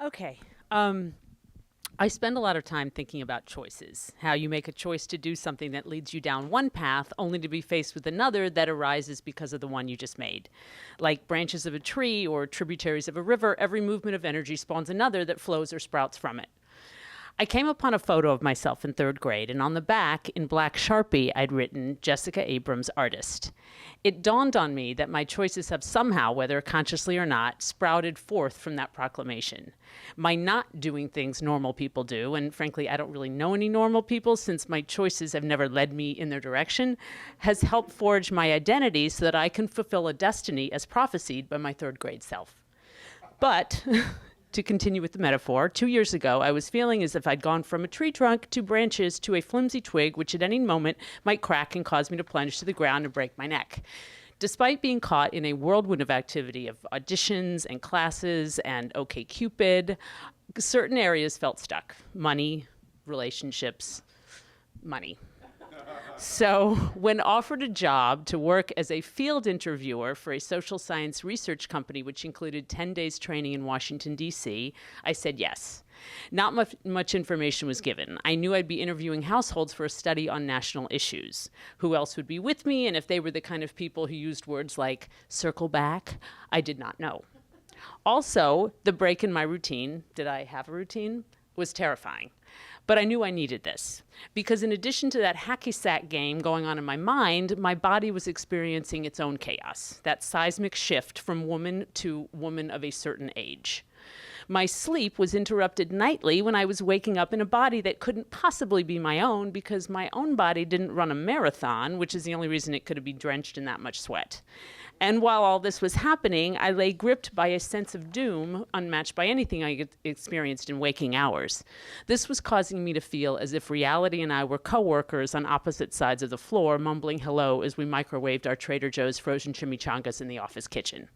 Okay. I spend a lot of time thinking about choices, how you make a choice to do something that leads you down one path only to be faced with another that arises because of the one you just made. Like branches of a tree or tributaries of a river, every movement of energy spawns another that flows or sprouts from it. I came upon a photo of myself in third grade, and on the back, in black Sharpie, I'd written Jessica Abrams, artist. It dawned on me that my choices have somehow, whether consciously or not, sprouted forth from that proclamation. My not doing things normal people do, and frankly, I don't really know any normal people since my choices have never led me in their direction, has helped forge my identity so that I can fulfill a destiny as prophesied by my third grade self. But to continue with the metaphor, 2 years ago, I was feeling as if I'd gone from a tree trunk to branches to a flimsy twig, which at any moment might crack and cause me to plunge to the ground and break my neck. Despite being caught in a whirlwind of activity of auditions and classes and OkCupid, certain areas felt stuck. Money, relationships, money. So when offered a job to work as a field interviewer for a social science research company, which included 10 days training in Washington, D.C., I said yes. Not much information was given. I knew I'd be interviewing households for a study on national issues. Who else would be with me, and if they were the kind of people who used words like circle back, I did not know. Also, the break in my routine, did I have a routine, was terrifying. But I knew I needed this because in addition to that hacky sack game going on in my mind, my body was experiencing its own chaos, that seismic shift from woman to woman of a certain age. My sleep was interrupted nightly when I was waking up in a body that couldn't possibly be my own because my own body didn't run a marathon, which is the only reason it could be drenched in that much sweat. And while all this was happening, I lay gripped by a sense of doom unmatched by anything I experienced in waking hours. This was causing me to feel as if reality and I were co-workers on opposite sides of the floor, mumbling hello as we microwaved our Trader Joe's frozen chimichangas in the office kitchen.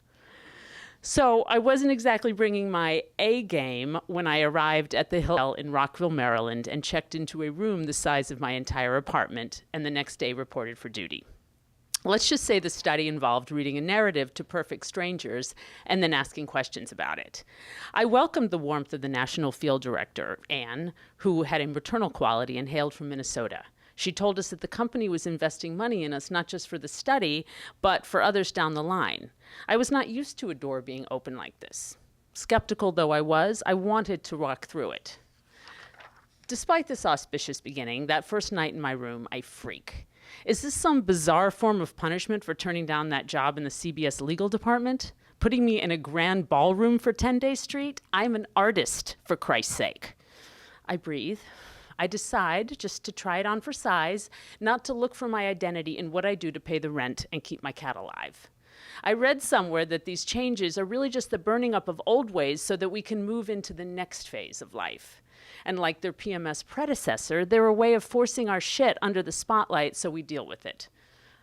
So I wasn't exactly bringing my A game when I arrived at the Hill in Rockville, Maryland, and checked into a room the size of my entire apartment, and the next day reported for duty. Let's just say the study involved reading a narrative to perfect strangers and then asking questions about it. I welcomed the warmth of the national field director, Anne, who had a maternal quality and hailed from Minnesota. She told us that the company was investing money in us not just for the study, but for others down the line. I was not used to a door being open like this. Skeptical though I was, I wanted to walk through it. Despite this auspicious beginning, that first night in my room, I freak. Is this some bizarre form of punishment for turning down that job in the CBS legal department? Putting me in a grand ballroom for 10 Day Street? I'm an artist, for Christ's sake. I breathe. I decide, just to try it on for size, not to look for my identity in what I do to pay the rent and keep my cat alive. I read somewhere that these changes are really just the burning up of old ways so that we can move into the next phase of life. And like their PMS predecessor, they're a way of forcing our shit under the spotlight so we deal with it.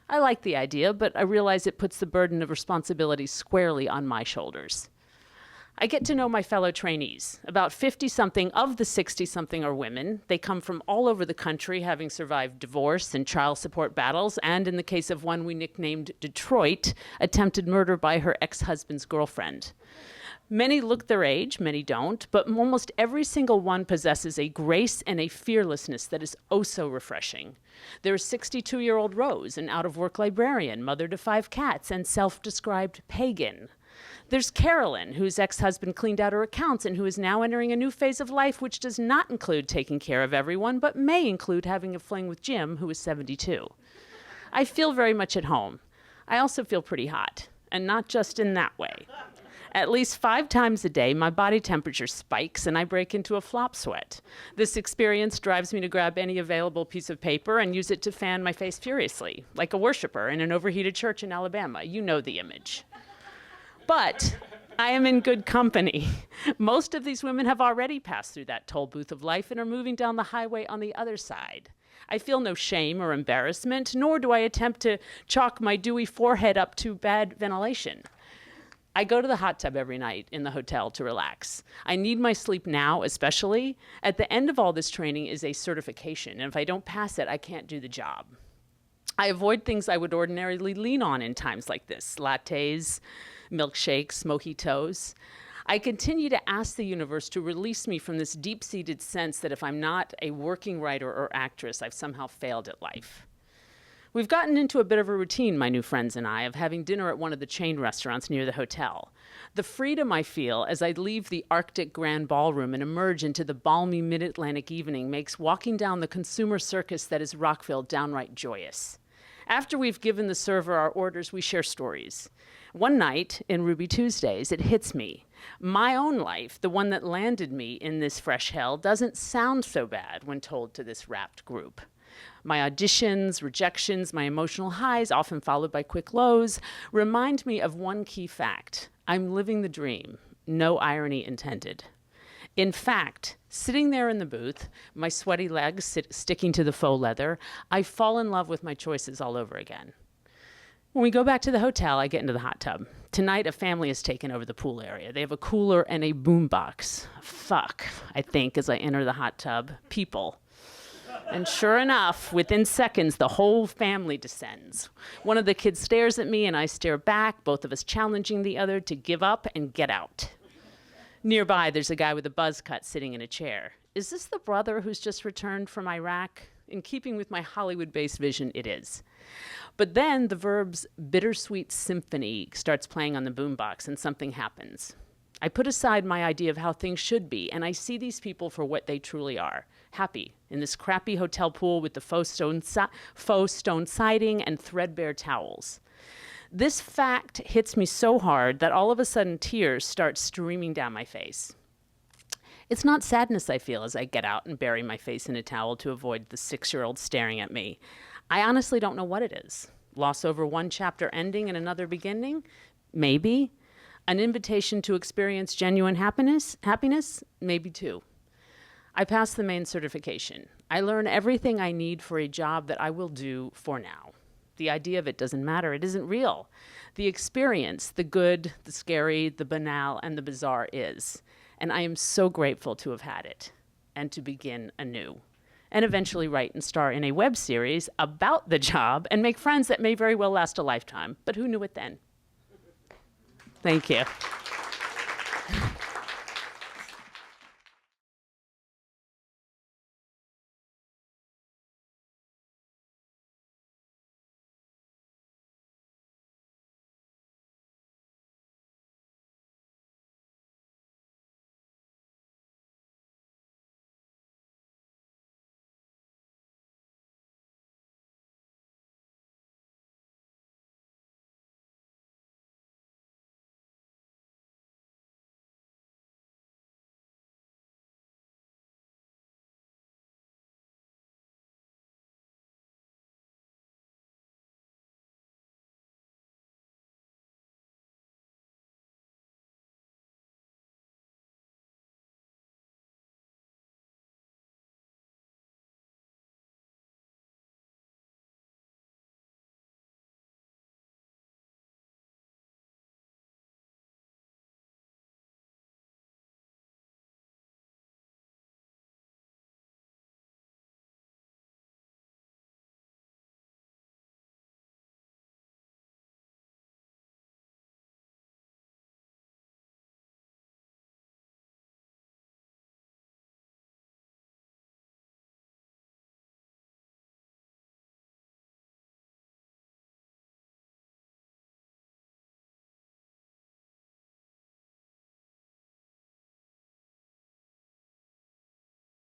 I like the idea, but I realize it puts the burden of responsibility squarely on my shoulders. I get to know my fellow trainees. About 50-something of the 60-something are women. They come from all over the country, having survived divorce and child support battles, and in the case of one we nicknamed Detroit, attempted murder by her ex-husband's girlfriend. Many look their age, many don't, but almost every single one possesses a grace and a fearlessness that is oh so refreshing. There's 62-year-old Rose, an out-of-work librarian, mother to 5 cats, and self-described pagan. There's Carolyn, whose ex-husband cleaned out her accounts and who is now entering a new phase of life which does not include taking care of everyone, but may include having a fling with Jim, who is 72. I feel very much at home. I also feel pretty hot, and not just in that way. At least 5 times a day, my body temperature spikes and I break into a flop sweat. This experience drives me to grab any available piece of paper and use it to fan my face furiously, like a worshiper in an overheated church in Alabama. You know the image. But I am in good company. Most of these women have already passed through that toll booth of life and are moving down the highway on the other side. I feel no shame or embarrassment, nor do I attempt to chalk my dewy forehead up to bad ventilation. I go to the hot tub every night in the hotel to relax. I need my sleep now, especially. At the end of all this training is a certification, and if I don't pass it, I can't do the job. I avoid things I would ordinarily lean on in times like this, lattes, milkshakes, mojitos. I continue to ask the universe to release me from this deep-seated sense that if I'm not a working writer or actress, I've somehow failed at life. We've gotten into a bit of a routine, my new friends and I, of having dinner at one of the chain restaurants near the hotel. The freedom I feel as I leave the Arctic Grand Ballroom and emerge into the balmy mid-Atlantic evening makes walking down the consumer circus that is Rockville downright joyous. After we've given the server our orders, we share stories. One night in Ruby Tuesdays, it hits me. My own life, the one that landed me in this fresh hell, doesn't sound so bad when told to this rapt group. My auditions, rejections, my emotional highs, often followed by quick lows, remind me of one key fact. I'm living the dream, no irony intended. In fact, sitting there in the booth, my sweaty legs sticking to the faux leather, I fall in love with my choices all over again. When we go back to the hotel, I get into the hot tub. Tonight, a family has taken over the pool area. They have a cooler and a boombox. Fuck, I think, as I enter the hot tub. People. And sure enough, within seconds, the whole family descends. One of the kids stares at me, and I stare back, both of us challenging the other to give up and get out. Nearby, there's a guy with a buzz cut sitting in a chair. Is this the brother who's just returned from Iraq? In keeping with my Hollywood-based vision, it is. But then the Verb's bittersweet symphony starts playing on the boombox, and something happens. I put aside my idea of how things should be, and I see these people for what they truly are. Happy in this crappy hotel pool with the faux stone siding and threadbare towels. This fact hits me so hard that all of a sudden tears start streaming down my face. It's not sadness I feel as I get out and bury my face in a towel to avoid the 6-year-old staring at me. I honestly don't know what it is. Loss over one chapter ending and another beginning? Maybe. An invitation to experience genuine happiness? Maybe two. I pass the main certification. I learn everything I need for a job that I will do for now. The idea of it doesn't matter. It isn't real. The experience, the good, the scary, the banal, and the bizarre is. And I am so grateful to have had it and to begin anew. And eventually write and star in a web series about the job and make friends that may very well last a lifetime. But who knew it then? Thank you.